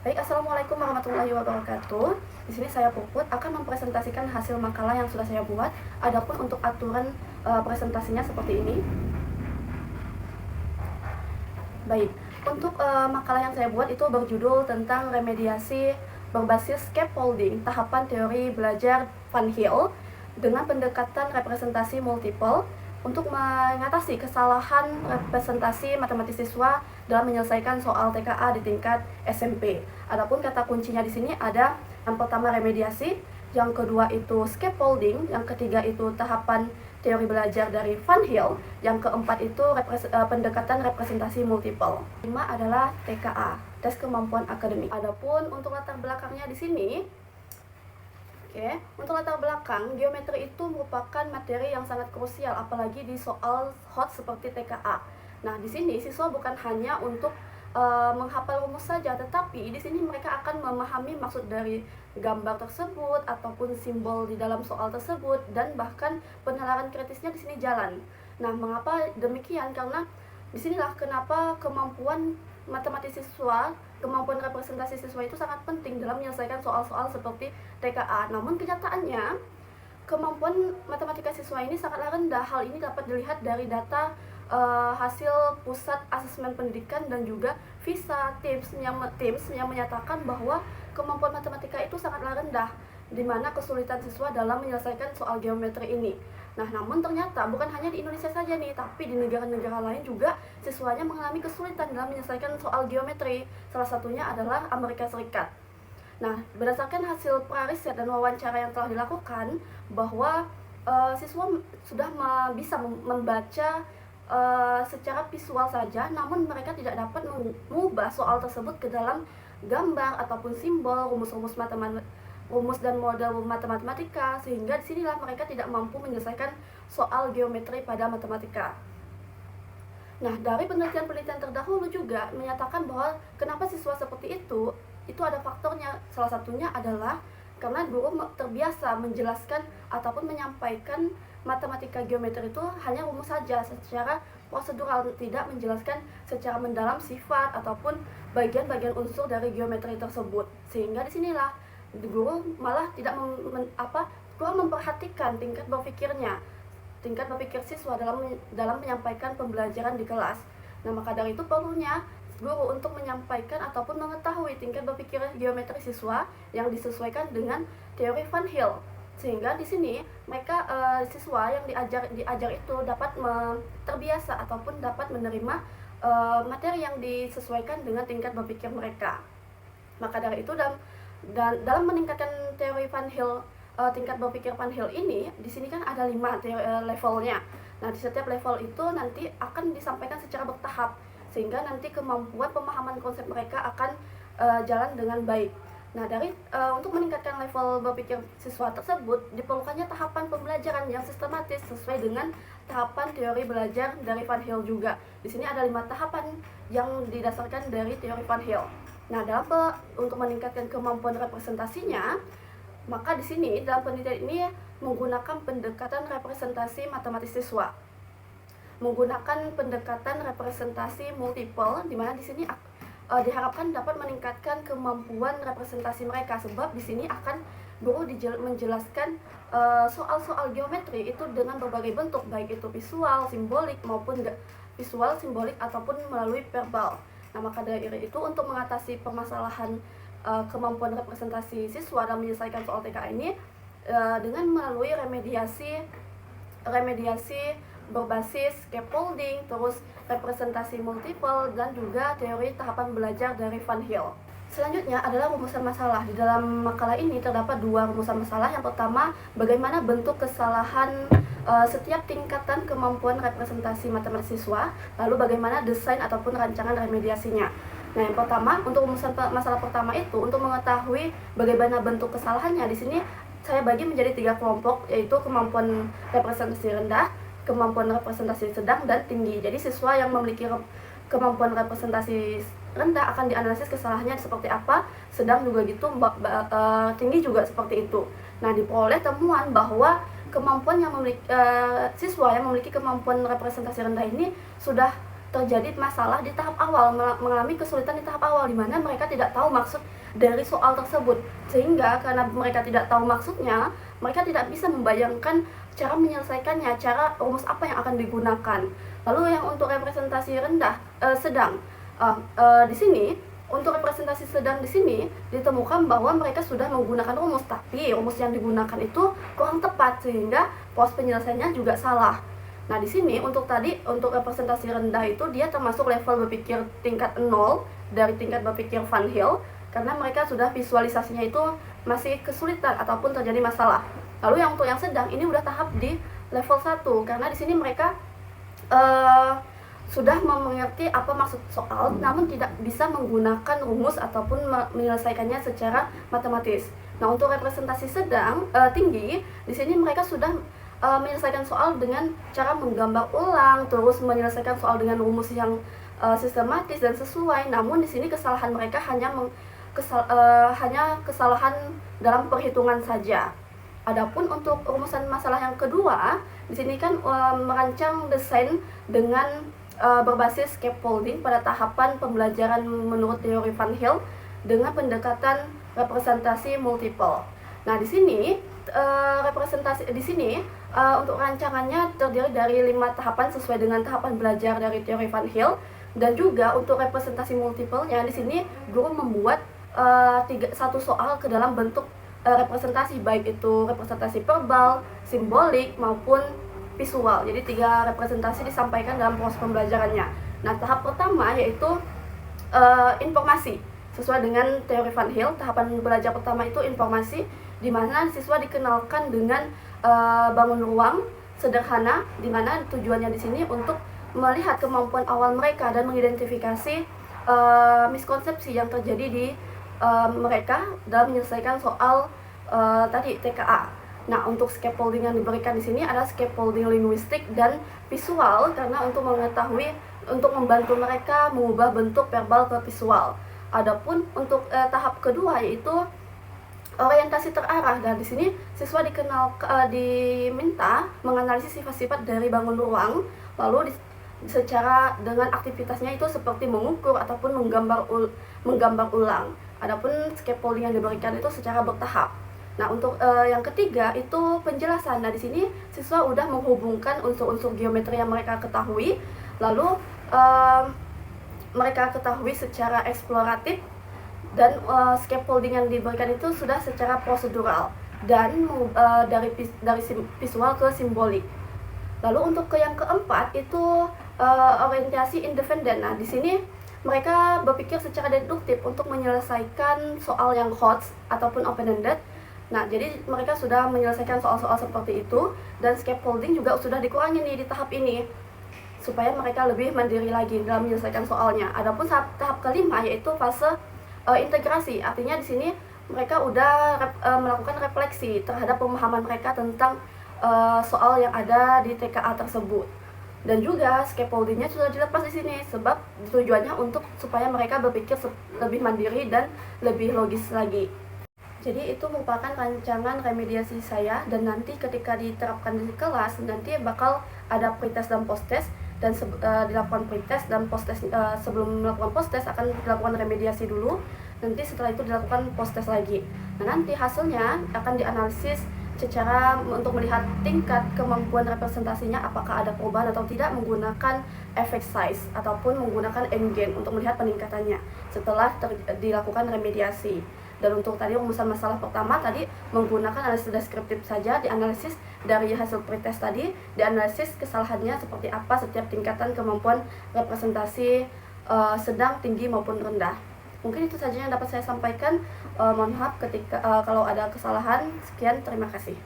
Baik, Assalamualaikum warahmatullahi wabarakatuh. Di sini saya Puput akan mempresentasikan hasil makalah yang sudah saya buat. Adapun untuk aturan presentasinya seperti ini. Baik, untuk makalah yang saya buat itu berjudul tentang remediasi berbasis scaffolding, tahapan teori belajar Van Hill dengan pendekatan representasi multiple untuk mengatasi kesalahan representasi matematis siswa dalam menyelesaikan soal TKA di tingkat SMP. Adapun kata kuncinya di sini ada yang pertama remediasi, yang kedua itu scaffolding, yang ketiga itu tahapan teori belajar dari Van Hill, yang keempat itu pendekatan representasi multiple. 5 adalah TKA, tes kemampuan akademik. Adapun untuk latar belakangnya di sini, untuk latar belakang, geometri itu merupakan materi yang sangat krusial, apalagi di soal hot seperti TKA. Nah, di sini siswa bukan hanya untuk menghafal rumus saja, tetapi di sini mereka akan memahami maksud dari gambar tersebut ataupun simbol di dalam soal tersebut, dan bahkan penalaran kritisnya di sini jalan. Nah, mengapa demikian? Karena disinilah kenapa kemampuan matematis siswa, kemampuan representasi siswa itu sangat penting dalam menyelesaikan soal-soal seperti TKA. Namun kenyataannya, kemampuan matematika siswa ini sangatlah rendah. Hal ini dapat dilihat dari data hasil Pusat Asesmen Pendidikan dan juga visa TIMSS yang menyatakan bahwa kemampuan matematika itu sangatlah rendah, di mana kesulitan siswa dalam menyelesaikan soal geometri ini. Nah, namun ternyata bukan hanya di Indonesia saja nih, tapi di negara-negara lain juga siswanya mengalami kesulitan dalam menyelesaikan soal geometri. Salah satunya adalah Amerika Serikat. Nah, berdasarkan hasil prariset dan wawancara yang telah dilakukan, bahwa siswa sudah bisa membaca secara visual saja, namun mereka tidak dapat mengubah soal tersebut ke dalam gambar ataupun simbol, rumus dan model matematika, sehingga disinilah mereka tidak mampu menyelesaikan soal geometri pada matematika. Nah, dari penelitian-penelitian terdahulu juga menyatakan bahwa kenapa siswa seperti itu ada faktornya. Salah satunya adalah karena guru terbiasa menjelaskan ataupun menyampaikan matematika geometri itu hanya rumus saja secara prosedural, tidak menjelaskan secara mendalam sifat ataupun bagian-bagian unsur dari geometri tersebut. Sehingga disinilah guru malah tidak kurang memperhatikan tingkat berpikir siswa dalam menyampaikan pembelajaran di kelas. Nah, maka dari itu perlunya guru untuk menyampaikan ataupun mengetahui tingkat berpikir geometri siswa yang disesuaikan dengan teori Van Hill, sehingga di sini mereka siswa yang diajar itu dapat terbiasa ataupun dapat menerima materi yang disesuaikan dengan tingkat berpikir mereka. Maka dari itu dalam meningkatkan teori Van Hill, tingkat berpikir Van Hill ini, di sini kan ada 5 levelnya. Nah, di setiap level itu nanti akan disampaikan secara bertahap, sehingga nanti kemampuan pemahaman konsep mereka akan jalan dengan baik. Nah, untuk meningkatkan level berpikir siswa tersebut, diperlukannya tahapan pembelajaran yang sistematis sesuai dengan tahapan teori belajar dari Van Hill juga. Di sini ada 5 tahapan yang didasarkan dari teori Van Hill. Nah, untuk meningkatkan kemampuan representasinya, maka di sini dalam penelitian ini menggunakan pendekatan representasi matematis siswa, menggunakan pendekatan representasi multiple, di mana di sini diharapkan dapat meningkatkan kemampuan representasi mereka, sebab di sini akan guru menjelaskan soal-soal geometri itu dengan berbagai bentuk, baik itu visual, simbolik maupun visual, simbolik ataupun melalui verbal. Nah, maka dari itu untuk mengatasi permasalahan kemampuan representasi siswa dalam menyelesaikan soal TKA ini dengan melalui remediasi berbasis scaffolding, terus representasi multiple, dan juga teori tahapan belajar dari Van Hill. Selanjutnya adalah rumusan masalah. Di dalam makalah ini terdapat 2 rumusan masalah. Yang pertama, bagaimana bentuk kesalahan setiap tingkatan kemampuan representasi matematis siswa, lalu bagaimana desain ataupun rancangan remediasinya. Nah, yang pertama, untuk rumusan masalah pertama itu, untuk mengetahui bagaimana bentuk kesalahannya, di sini saya bagi menjadi 3 kelompok, yaitu kemampuan representasi rendah, kemampuan representasi sedang, dan tinggi. Jadi siswa yang memiliki kemampuan representasi rendah akan dianalisis kesalahannya seperti apa, sedang juga gitu, tinggi juga seperti itu. Nah, diperoleh temuan bahwa kemampuan yang siswa yang memiliki kemampuan representasi rendah ini sudah terjadi masalah di tahap awal, mengalami kesulitan di tahap awal, di mana mereka tidak tahu maksud dari soal tersebut. Sehingga karena mereka tidak tahu maksudnya, mereka tidak bisa membayangkan cara menyelesaikannya, cara rumus apa yang akan digunakan. Lalu yang untuk representasi sedang, di sini untuk representasi sedang di sini ditemukan bahwa mereka sudah menggunakan rumus, tapi rumus yang digunakan itu kurang tepat sehingga pos penyelesaiannya juga salah. Nah, di sini untuk representasi rendah itu dia termasuk level berpikir tingkat 0 dari tingkat berpikir Van Hill, karena mereka sudah visualisasinya itu masih kesulitan ataupun terjadi masalah. Lalu yang untuk yang sedang ini udah tahap di level 1, karena di sini mereka sudah mengerti apa maksud soal, namun tidak bisa menggunakan rumus ataupun menyelesaikannya secara matematis. Nah, untuk representasi sedang tinggi, di sini mereka sudah menyelesaikan soal dengan cara menggambar ulang, terus menyelesaikan soal dengan rumus yang sistematis dan sesuai. Namun di sini kesalahan mereka hanya kesalahan dalam perhitungan saja. Adapun untuk rumusan masalah yang kedua, di sini kan merancang desain dengan berbasis scaffolding pada tahapan pembelajaran menurut teori Van Hill dengan pendekatan representasi multiple. Nah, di sini untuk rancangannya terdiri dari 5 tahapan sesuai dengan tahapan belajar dari teori Van Hill, dan juga untuk representasi multiple-nya di sini guru membuat satu soal ke dalam bentuk representasi, baik itu representasi verbal, simbolik maupun visual. Jadi 3 representasi disampaikan dalam proses pembelajarannya. Nah, tahap pertama yaitu informasi. Sesuai dengan teori Van Hill, tahapan belajar pertama itu informasi, di mana siswa dikenalkan dengan bangun ruang sederhana, di mana tujuannya di sini untuk melihat kemampuan awal mereka dan mengidentifikasi miskonsepsi yang terjadi di mereka dalam menyelesaikan soal tadi TKA. Nah, untuk scaffolding yang diberikan di sini ada scaffolding linguistik dan visual, karena untuk membantu mereka mengubah bentuk verbal ke visual. Adapun untuk tahap kedua yaitu orientasi terarah, dan di sini siswa diminta menganalisis sifat-sifat dari bangun ruang, lalu secara dengan aktivitasnya itu seperti mengukur ataupun menggambar ulang. Adapun scaffolding yang diberikan itu secara bertahap. Nah, untuk yang ketiga itu penjelasan. Nah, di sini siswa udah menghubungkan unsur-unsur geometri yang mereka ketahui, lalu mereka ketahui secara eksploratif, dan scaffolding yang diberikan itu sudah secara prosedural dan dari visual ke simbolik. Lalu untuk yang keempat itu orientasi independen. Nah, di sini mereka berpikir secara deduktif untuk menyelesaikan soal yang hot ataupun open-ended. Nah, jadi mereka sudah menyelesaikan soal-soal seperti itu, dan scaffolding juga sudah dikurangi nih di tahap ini supaya mereka lebih mandiri lagi dalam menyelesaikan soalnya. Adapun tahap kelima yaitu fase integrasi. Artinya di sini mereka udah melakukan refleksi terhadap pemahaman mereka tentang soal yang ada di TKA tersebut. Dan juga scaffoldingnya sudah dilepas di sini sebab tujuannya untuk supaya mereka berpikir lebih mandiri dan lebih logis lagi. Jadi itu merupakan rancangan remediasi saya, dan nanti ketika diterapkan di kelas nanti bakal ada pretest dan posttest, dan dilakukan pretest dan posttest. Sebelum melakukan posttest akan dilakukan remediasi dulu, nanti setelah itu dilakukan posttest lagi. Nah, nanti hasilnya akan dianalisis secara untuk melihat tingkat kemampuan representasinya apakah ada perubahan atau tidak menggunakan effect size ataupun menggunakan endgain untuk melihat peningkatannya setelah dilakukan remediasi. Dan untuk tadi rumusan masalah pertama tadi menggunakan analisis deskriptif saja, dianalisis dari hasil pretest tadi, dianalisis kesalahannya seperti apa setiap tingkatan kemampuan representasi sedang, tinggi maupun rendah. Mungkin itu saja yang dapat saya sampaikan. Mohon maaf kalau ada kesalahan. Sekian, terima kasih.